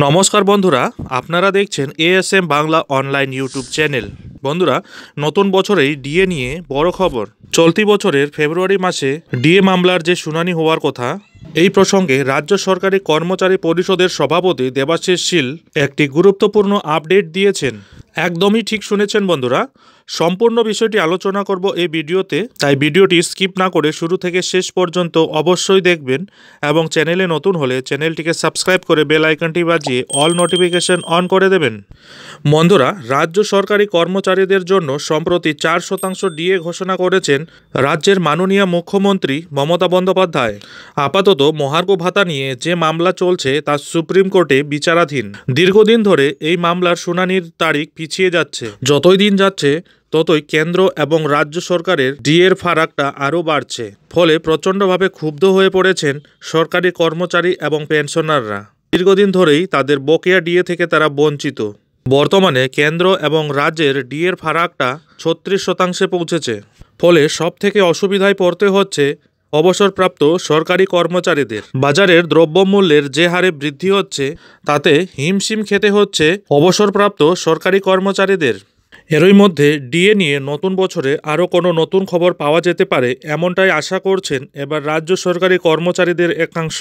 নমস্কার বন্ধুরা, আপনারা দেখছেন ASM Bangla online YouTube channel. বন্ধুরা, নতুন বছরেই ডিএ নিয়ে বড় খবর। চলতি বছরের ফেব্রুয়ারি মাসে ডিএ মামলার যে শুনানি হওয়ার কথা, এই প্রসঙ্গে রাজ্য সরকারি কর্মচারী পরিষদের সভাপতি দেবাশিস শীল একটি গুরুত্বপূর্ণ আপডেট দিয়েছেন। একদমই ঠিক শুনেছেন বন্ধুরা, সম্পূর্ণ বিষয়টি আলোচনা করব এই ভিডিওতে, তাই ভিডিওটি স্কিপ না করে শুরু থেকে শেষ পর্যন্ত অবশ্যই দেখবেন এবং চ্যানেলে নতুন হলে চ্যানেলটিকে সাবস্ক্রাইব করে বেল আইকনটি বাজিয়ে অল নোটিফিকেশন অন করে দেবেন। বন্ধুরা, রাজ্য সরকারি কর্মচারীদের জন্য সম্প্রতি 4% ডিএ ঘোষণা করেছেন রাজ্যের মাননীয় মুখ্যমন্ত্রী মমতা বন্দ্যোপাধ্যায়। আপাতত মহার্ঘ ভাতা নিয়ে যে মামলা চলছে তা সুপ্রিম কোর্টে বিচারাধীন। দীর্ঘদিন ধরে এই মামলার শুনানির তারিখ পিছিয়ে যাচ্ছে। যতই দিন যাচ্ছে ততই কেন্দ্র এবং রাজ্য সরকারের ডিএর ফারাকটা আরও বাড়ছে। ফলে প্রচণ্ডভাবে ক্ষুব্ধ হয়ে পড়েছেন সরকারি কর্মচারী এবং পেনশনাররা। দীর্ঘদিন ধরেই তাদের বকেয়া ডিএ থেকে তারা বঞ্চিত। বর্তমানে কেন্দ্র এবং রাজ্যের ডিএর ফারাকটা 36% পৌঁছেছে। ফলে সব থেকে অসুবিধায় পড়তে হচ্ছে অবসরপ্রাপ্ত সরকারি কর্মচারীদের। বাজারের দ্রব্যমূল্যের যে হারে বৃদ্ধি হচ্ছে তাতে হিমশিম খেতে হচ্ছে অবসরপ্রাপ্ত সরকারি কর্মচারীদের। এরই মধ্যে ডিএ নিয়ে নতুন বছরে আরও কোনো নতুন খবর পাওয়া যেতে পারে, এমনটাই আশা করছেন এবার রাজ্য সরকারি কর্মচারীদের একাংশ।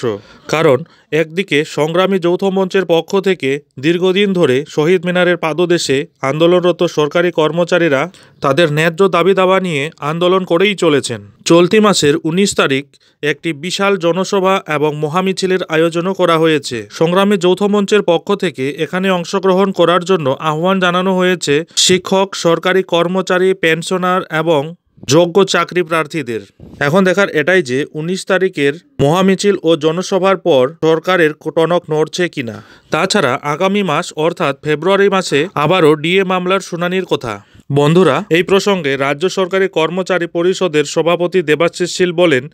কারণ একদিকে সংগ্রামী যৌথ মঞ্চের পক্ষ থেকে দীর্ঘদিন ধরে শহীদ মিনারের পাদদেশে আন্দোলনরত সরকারি কর্মচারীরা তাদের ন্যায্য দাবি দাবা নিয়ে আন্দোলন করেই চলেছেন। চলতি মাসের 19 তারিখ একটি বিশাল জনসভা এবং মহামিছিলের আয়োজনও করা হয়েছে। সংগ্রামী যৌথ মঞ্চের পক্ষ থেকে এখানে অংশগ্রহণ করার জন্য আহ্বান জানানো হয়েছে শিক্ষক, সরকারি কর্মচারী, পেনশনার এবং যোগ্য চাকরি প্রার্থীদের। এখন দেখার এটাই যে 19 তারিখের মহামিছিল ও জনসভার পর সরকারের টনক নড়ছে কিনা। তাছাড়া আগামী মাস অর্থাৎ ফেব্রুয়ারি মাসে আবারও ডিএ মামলার শুনানির কথা। বন্ধুরা, এই প্রসঙ্গে রাজ্য সরকারি কর্মচারী পরিষদের সভাপতি দেবাশিস শীল বলেন,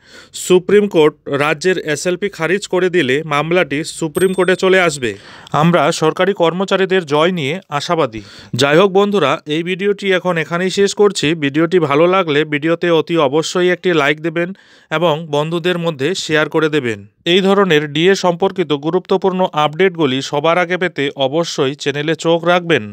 সুপ্রিম কোর্ট রাজ্যের এসএলপি খারিজ করে দিলে মামলাটি সুপ্রিম কোর্টে চলে আসবে। আমরা সরকারি কর্মচারীদের জয় নিয়ে আশাবাদী। যাই হোক বন্ধুরা, এই ভিডিওটি এখন এখানেই শেষ করছি। ভিডিওটি ভালো লাগলে ভিডিওতে অতি অবশ্যই একটি লাইক দেবেন এবং বন্ধুদের মধ্যে শেয়ার করে দেবেন। এই ধরনের ডিএ সম্পর্কিত গুরুত্বপূর্ণ আপডেটগুলি সবার আগে পেতে অবশ্যই চ্যানেলে চোখ রাখবেন।